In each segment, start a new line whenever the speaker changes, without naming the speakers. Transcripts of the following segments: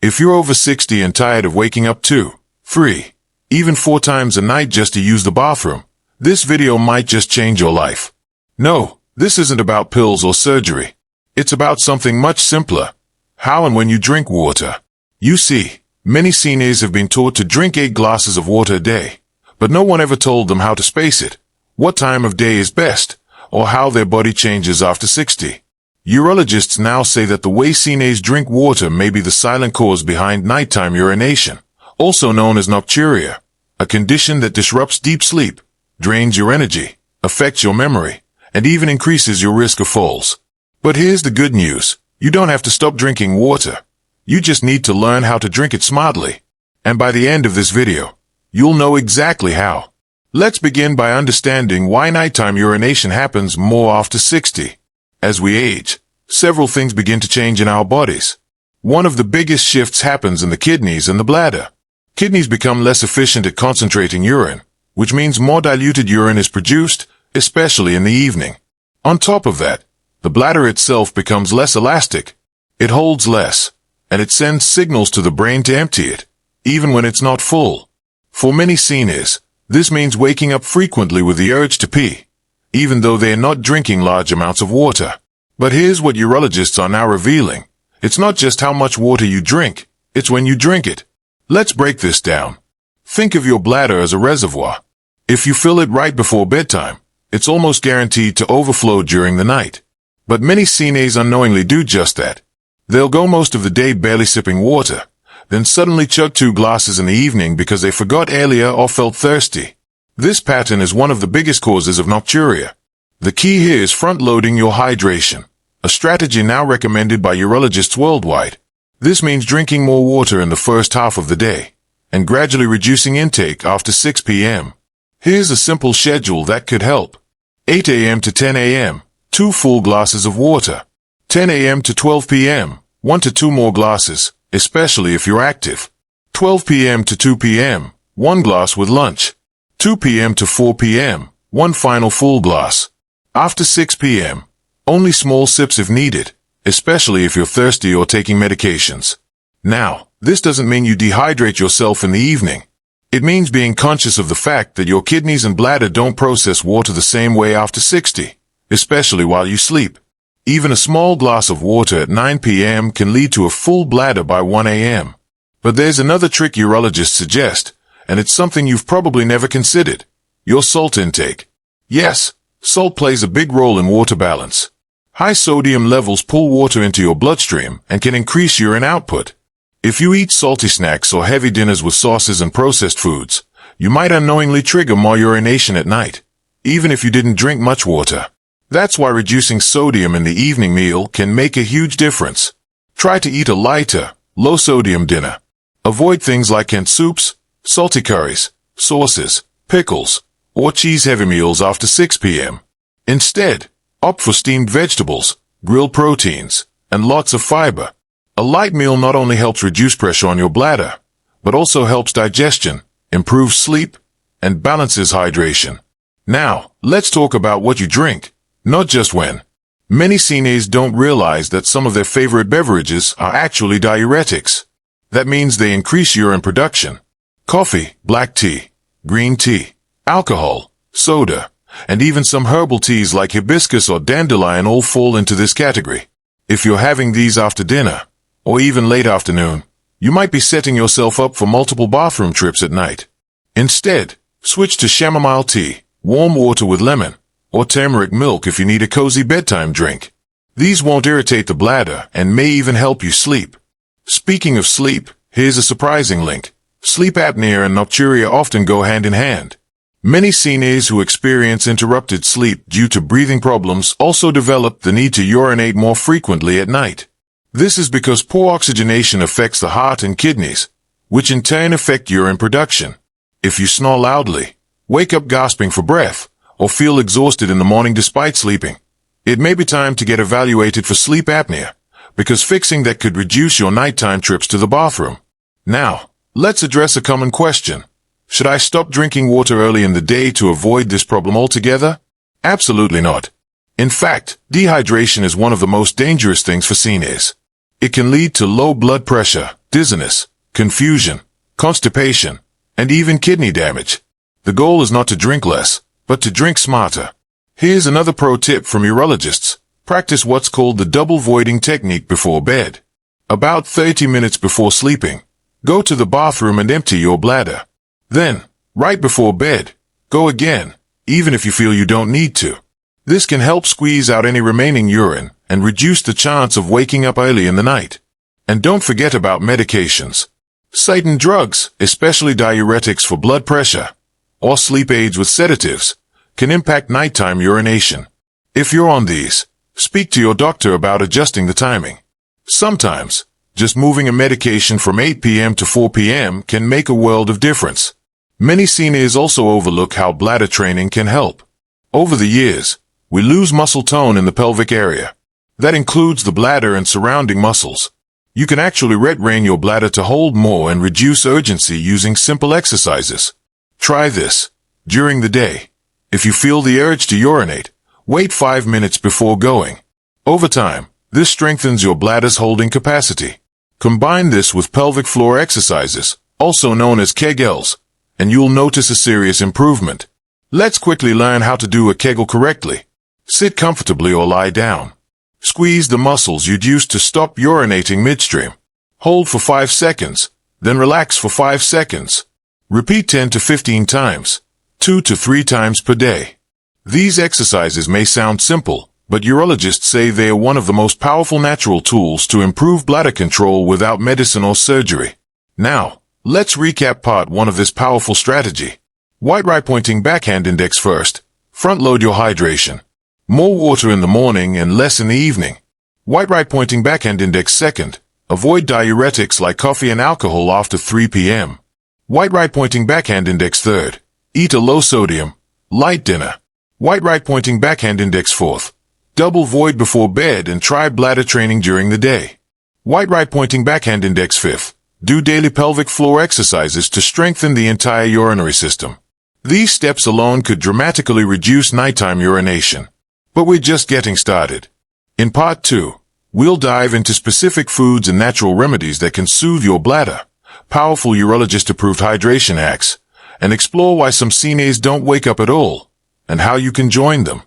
If you're over 60 and tired of waking up 2, 3, even 4 times a night just to use the bathroom, this video might just change your life. No, this isn't about pills or surgery. It's about something much simpler. How and when you drink water. You see, many seniors have been taught to drink 8 glasses of water a day, but no one ever told them how to space it, what time of day is best, or how their body changes after 60. Urologists now say that the way seniors drink water may be the silent cause behind nighttime urination, also known as nocturia, a condition that disrupts deep sleep, drains your energy, affects your memory, and even increases your risk of falls. But here's the good news. You don't have to stop drinking water. You just need to learn how to drink it smartly. And by the end of this video, you'll know exactly how. Let's begin by understanding why nighttime urination happens more after 60. As we age, several things begin to change in our bodies. One of the biggest shifts happens in the kidneys and the bladder. Kidneys become less efficient at concentrating urine, which means more diluted urine is produced, especially in the evening. On top of that, the bladder itself becomes less elastic. It holds less, and it sends signals to the brain to empty it, even when it's not full. For many seniors, this means waking up frequently with the urge to pee, even though they are not drinking large amounts of water. But here's what urologists are now revealing. It's not just how much water you drink, it's when you drink it. Let's break this down. Think of your bladder as a reservoir. If you fill it right before bedtime, it's almost guaranteed to overflow during the night. But many seniors unknowingly do just that. They'll go most of the day barely sipping water, then suddenly chug 2 glasses in the evening because they forgot earlier or felt thirsty. This pattern is one of the biggest causes of nocturia. The key here is front-loading your hydration, a strategy now recommended by urologists worldwide. This means drinking more water in the first half of the day, and gradually reducing intake after 6 p.m. Here's a simple schedule that could help. 8 a.m. to 10 a.m., 2 full glasses of water. 10 a.m. to 12 p.m., 1 to 2 more glasses, especially if you're active. 12 p.m. to 2 p.m., 1 glass with lunch. 2 p.m. to 4 p.m., 1 final full glass. After 6 p.m., only small sips if needed, especially if you're thirsty or taking medications. Now, this doesn't mean you dehydrate yourself in the evening. It means being conscious of the fact that your kidneys and bladder don't process water the same way after 60, especially while you sleep. Even a small glass of water at 9 p.m. can lead to a full bladder by 1 a.m. But there's another trick urologists suggest, and it's something you've probably never considered. Your salt intake. Yes, salt plays a big role in water balance. High sodium levels pull water into your bloodstream and can increase urine output. If you eat salty snacks or heavy dinners with sauces and processed foods, you might unknowingly trigger more urination at night, even if you didn't drink much water. That's why reducing sodium in the evening meal can make a huge difference. Try to eat a lighter, low-sodium dinner. Avoid things like canned soups, salty curries, sauces, pickles, or cheese-heavy meals after 6 p.m. Instead, opt for steamed vegetables, grilled proteins, and lots of fiber. A light meal not only helps reduce pressure on your bladder, but also helps digestion, improves sleep, and balances hydration. Now, let's talk about what you drink, not just when. Many seniors don't realize that some of their favorite beverages are actually diuretics. That means they increase urine production. Coffee, black tea, green tea, alcohol, soda, and even some herbal teas like hibiscus or dandelion all fall into this category. If you're having these after dinner, or even late afternoon, you might be setting yourself up for multiple bathroom trips at night. Instead, switch to chamomile tea, warm water with lemon, or turmeric milk if you need a cozy bedtime drink. These won't irritate the bladder and may even help you sleep. Speaking of sleep, here's a surprising link. Sleep apnea and nocturia often go hand in hand. Many seniors who experience interrupted sleep due to breathing problems also develop the need to urinate more frequently at night. This is because poor oxygenation affects the heart and kidneys, which in turn affect urine production. If you snore loudly, wake up gasping for breath, or feel exhausted in the morning despite sleeping, it may be time to get evaluated for sleep apnea, because fixing that could reduce your nighttime trips to the bathroom. Now, let's address a common question. Should I stop drinking water early in the day to avoid this problem altogether? Absolutely not. In fact, dehydration is one of the most dangerous things for seniors. It can lead to low blood pressure, dizziness, confusion, constipation, and even kidney damage. The goal is not to drink less, but to drink smarter. Here's another pro tip from urologists. Practice what's called the double voiding technique before bed. About 30 minutes before sleeping, go to the bathroom and empty your bladder. Then, right before bed, go again, even if you feel you don't need to. This can help squeeze out any remaining urine and reduce the chance of waking up early in the night. And don't forget about medications. Certain drugs, especially diuretics for blood pressure, or sleep aids with sedatives, can impact nighttime urination. If you're on these, speak to your doctor about adjusting the timing. Sometimes, just moving a medication from 8 p.m. to 4 p.m. can make a world of difference. Many CNAs also overlook how bladder training can help. Over the years, we lose muscle tone in the pelvic area. That includes the bladder and surrounding muscles. You can actually retrain your bladder to hold more and reduce urgency using simple exercises. Try this. During the day, if you feel the urge to urinate, wait 5 minutes before going. Over time, this strengthens your bladder's holding capacity. Combine this with pelvic floor exercises, also known as Kegels, and you'll notice a serious improvement. Let's quickly learn how to do a Kegel correctly. Sit comfortably or lie down. Squeeze the muscles you'd use to stop urinating midstream. Hold for 5 seconds, then relax for 5 seconds. Repeat 10 to 15 times, 2 to 3 times per day. These exercises may sound simple, but urologists say they are one of the most powerful natural tools to improve bladder control without medicine or surgery. Now, let's recap part 1 of this powerful strategy. Right pointing backhand index first. Front load your hydration. More water in the morning and less in the evening. Right pointing backhand index second. Avoid diuretics like coffee and alcohol after 3 p.m. Right pointing backhand index third. Eat a low sodium, light dinner. Right pointing backhand index fourth. Double void before bed and try bladder training during the day. Right pointing backhand index fifth. Do daily pelvic floor exercises to strengthen the entire urinary system. These steps alone could dramatically reduce nighttime urination. But we're just getting started. In part 2, we'll dive into specific foods and natural remedies that can soothe your bladder, powerful urologist-approved hydration hacks, and explore why some CNAs don't wake up at all, and how you can join them.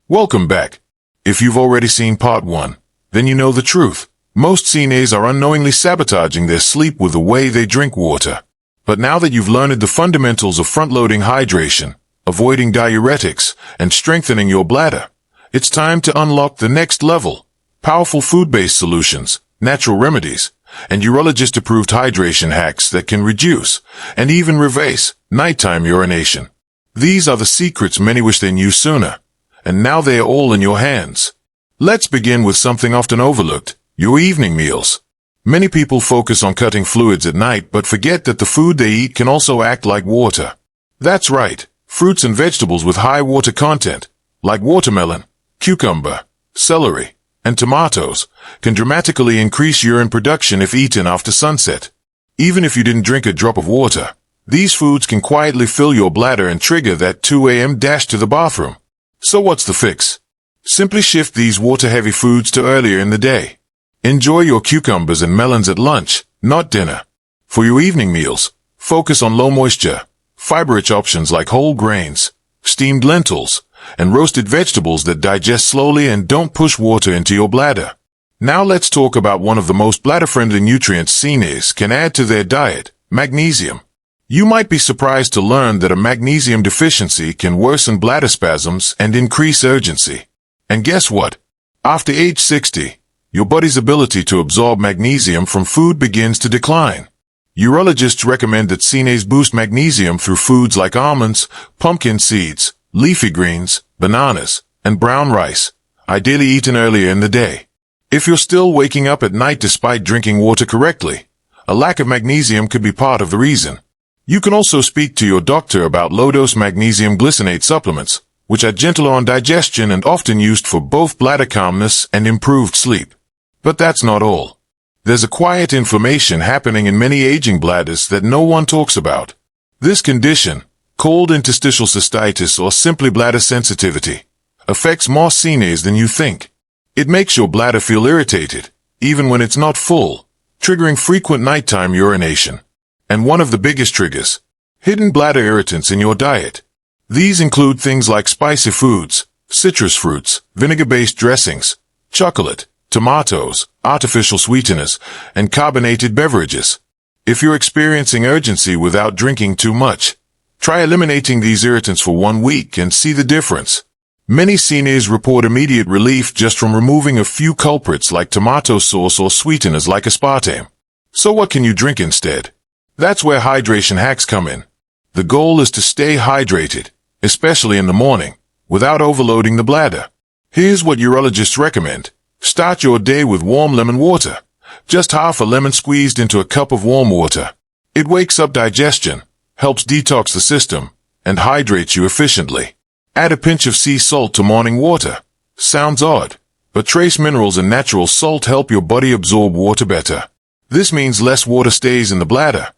Welcome back. If you've already seen part 1, then you know the truth. Most CNAs are unknowingly sabotaging their sleep with the way they drink water. But now that you've learned the fundamentals of front-loading hydration, avoiding diuretics, and strengthening your bladder, it's time to unlock the next level. Powerful food-based solutions, natural remedies, and urologist-approved hydration hacks that can reduce, and even reverse, nighttime urination. These are the secrets many wish they knew sooner, and now they are all in your hands. Let's begin with something often overlooked, your evening meals. Many people focus on cutting fluids at night but forget that the food they eat can also act like water. That's right, fruits and vegetables with high water content, like watermelon, cucumber, celery, and tomatoes, can dramatically increase urine production if eaten after sunset. Even if you didn't drink a drop of water, these foods can quietly fill your bladder and trigger that 2 a.m. dash to the bathroom. So what's the fix? Simply shift these water-heavy foods to earlier in the day. Enjoy your cucumbers and melons at lunch, not dinner. For your evening meals, focus on low-moisture, fiber-rich options like whole grains, steamed lentils, and roasted vegetables that digest slowly and don't push water into your bladder. Now let's talk about one of the most bladder-friendly nutrients CNAs can add to their diet, magnesium. You might be surprised to learn that a magnesium deficiency can worsen bladder spasms and increase urgency. And guess what? After age 60, your body's ability to absorb magnesium from food begins to decline. Urologists recommend that CNAs boost magnesium through foods like almonds, pumpkin seeds, leafy greens, bananas, and brown rice, ideally eaten earlier in the day. If you're still waking up at night despite drinking water correctly, a lack of magnesium could be part of the reason. You can also speak to your doctor about low-dose magnesium glycinate supplements, which are gentle on digestion and often used for both bladder calmness and improved sleep. But that's not all. There's a quiet inflammation happening in many aging bladders that no one talks about. This condition, cold interstitial cystitis or simply bladder sensitivity, affects more CNAs than you think. It makes your bladder feel irritated, even when it's not full, triggering frequent nighttime urination. And one of the biggest triggers, hidden bladder irritants in your diet. These include things like spicy foods, citrus fruits, vinegar-based dressings, chocolate, tomatoes, artificial sweeteners, and carbonated beverages. If you're experiencing urgency without drinking too much, try eliminating these irritants for 1 week and see the difference. Many CNAs report immediate relief just from removing a few culprits like tomato sauce or sweeteners like aspartame. So what can you drink instead? That's where hydration hacks come in. The goal is to stay hydrated, especially in the morning, without overloading the bladder. Here's what urologists recommend. Start your day with warm lemon water. Just half a lemon squeezed into a cup of warm water. It wakes up digestion, helps detox the system, and hydrates you efficiently. Add a pinch of sea salt to morning water. Sounds odd, but trace minerals and natural salt help your body absorb water better. This means less water stays in the bladder,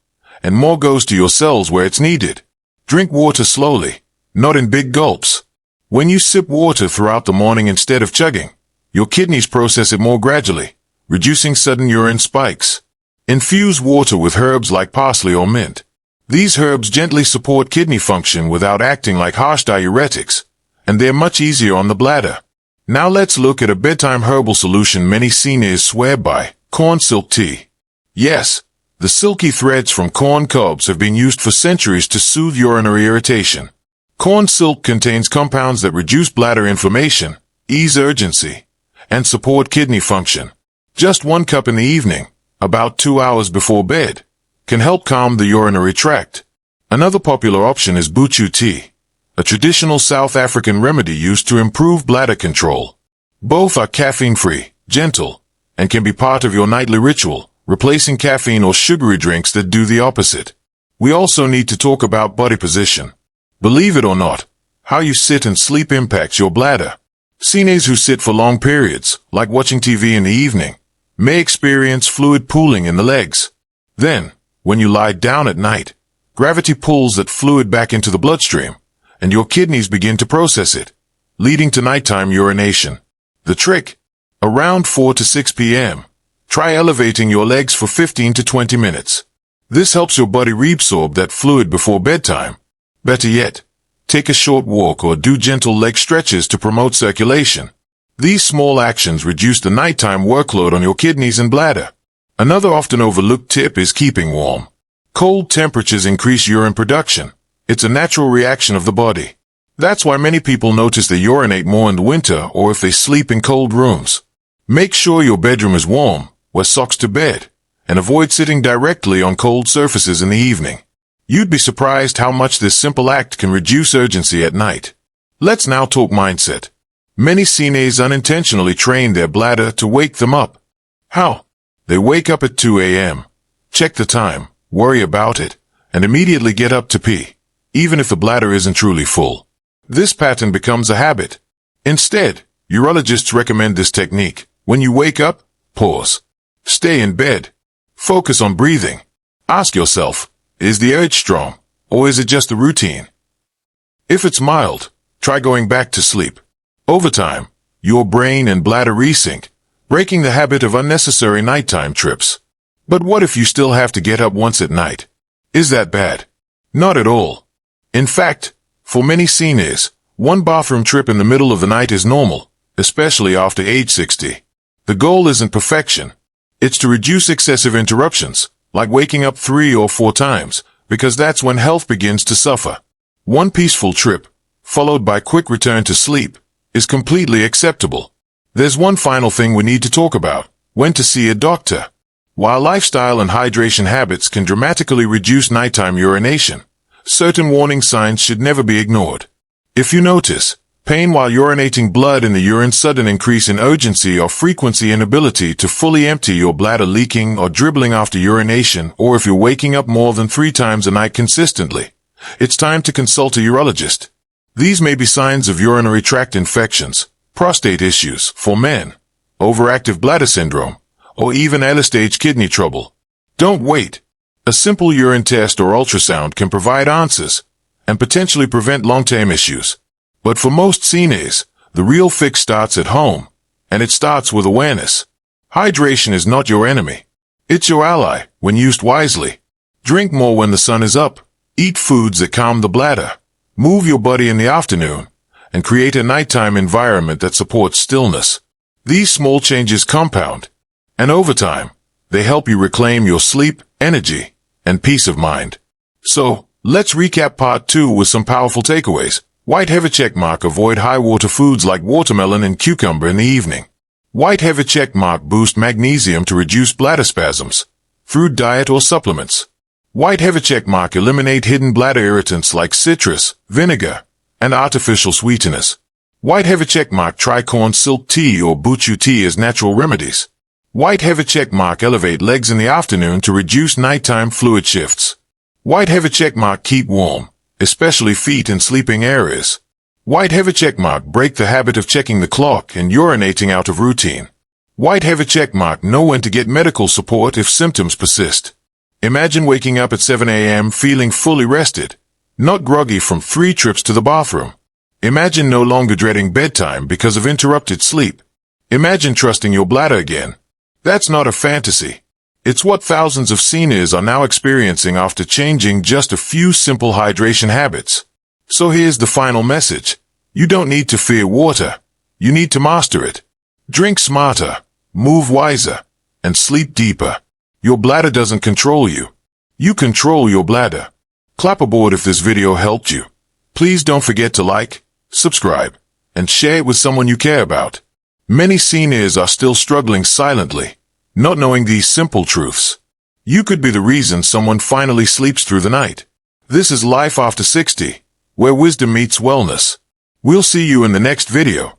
and more goes to your cells where it's needed. Drink water slowly, not in big gulps. When you sip water throughout the morning instead of chugging, your kidneys process it more gradually, reducing sudden urine spikes. Infuse water with herbs like parsley or mint. These herbs gently support kidney function without acting like harsh diuretics, and they're much easier on the bladder. Now let's look at a bedtime herbal solution many CNAs swear by, corn silk tea. Yes, the silky threads from corn cobs have been used for centuries to soothe urinary irritation. Corn silk contains compounds that reduce bladder inflammation, ease urgency, and support kidney function. Just 1 cup in the evening, about 2 hours before bed, can help calm the urinary tract. Another popular option is buchu tea, a traditional South African remedy used to improve bladder control. Both are caffeine-free, gentle, and can be part of your nightly ritual, replacing caffeine or sugary drinks that do the opposite. We also need to talk about body position. Believe it or not, how you sit and sleep impacts your bladder. CNAs who sit for long periods, like watching TV in the evening, may experience fluid pooling in the legs. Then, when you lie down at night, gravity pulls that fluid back into the bloodstream, and your kidneys begin to process it, leading to nighttime urination. The trick? Around 4 to 6 p.m., try elevating your legs for 15 to 20 minutes. This helps your body reabsorb that fluid before bedtime. Better yet, take a short walk or do gentle leg stretches to promote circulation. These small actions reduce the nighttime workload on your kidneys and bladder. Another often overlooked tip is keeping warm. Cold temperatures increase urine production. It's a natural reaction of the body. That's why many people notice they urinate more in the winter or if they sleep in cold rooms. Make sure your bedroom is warm, wear socks to bed, and avoid sitting directly on cold surfaces in the evening. You'd be surprised how much this simple act can reduce urgency at night. Let's now talk mindset. Many CNAs unintentionally train their bladder to wake them up. How? They wake up at 2 a.m., check the time, worry about it, and immediately get up to pee, even if the bladder isn't truly full. This pattern becomes a habit. Instead, urologists recommend this technique. When you wake up, pause. Stay in bed. Focus on breathing. Ask yourself, is the urge strong, or is it just the routine? If it's mild, try going back to sleep. Over time, your brain and bladder resync, breaking the habit of unnecessary nighttime trips. But what if you still have to get up once at night? Is that bad? Not at all. In fact, for many CNAs, one bathroom trip in the middle of the night is normal, especially after age 60. The goal isn't perfection. It's to reduce excessive interruptions, like waking up 3 or 4 times, because that's when health begins to suffer. One peaceful trip, followed by quick return to sleep, is completely acceptable. There's one final thing we need to talk about: when to see a doctor. While lifestyle and hydration habits can dramatically reduce nighttime urination, certain warning signs should never be ignored. If you notice pain while urinating, blood in the urine, sudden increase in urgency or frequency, inability to fully empty your bladder, leaking or dribbling after urination, or if you're waking up more than 3 times a night consistently, it's time to consult a urologist. These may be signs of urinary tract infections, prostate issues for men, overactive bladder syndrome, or even early-stage kidney trouble. Don't wait. A simple urine test or ultrasound can provide answers and potentially prevent long-term issues. But for most CNAs, the real fix starts at home, and it starts with awareness. Hydration is not your enemy. It's your ally when used wisely. Drink more when the sun is up. Eat foods that calm the bladder. Move your body in the afternoon. And create a nighttime environment that supports stillness. These small changes compound. And over time, they help you reclaim your sleep, energy, and peace of mind. So, let's recap part 2 with some powerful takeaways. White heavy checkmark: avoid high water foods like watermelon and cucumber in the evening. White heavy checkmark: boost magnesium to reduce bladder spasms. Fruit diet or supplements. White heavy checkmark: eliminate hidden bladder irritants like citrus, vinegar, and artificial sweeteners. White heavy checkmark: try corn silk tea or buchu tea as natural remedies. White heavy checkmark: elevate legs in the afternoon to reduce nighttime fluid shifts. White heavy checkmark: keep warm, especially feet and sleeping areas. White heavy checkmark: break the habit of checking the clock and urinating out of routine. White heavy checkmark: know when to get medical support if symptoms persist. Imagine waking up at 7 a.m. feeling fully rested, not groggy from 3 trips to the bathroom. Imagine no longer dreading bedtime because of interrupted sleep. Imagine trusting your bladder again. That's not a fantasy. It's what thousands of seniors are now experiencing after changing just a few simple hydration habits. So here's the final message. You don't need to fear water. You need to master it. Drink smarter, move wiser, and sleep deeper. Your bladder doesn't control you. You control your bladder. Clap aboard if this video helped you. Please don't forget to like, subscribe, and share it with someone you care about. Many seniors are still struggling silently, not knowing these simple truths. You could be the reason someone finally sleeps through the night. This is Life After 60, where wisdom meets wellness. We'll see you in the next video.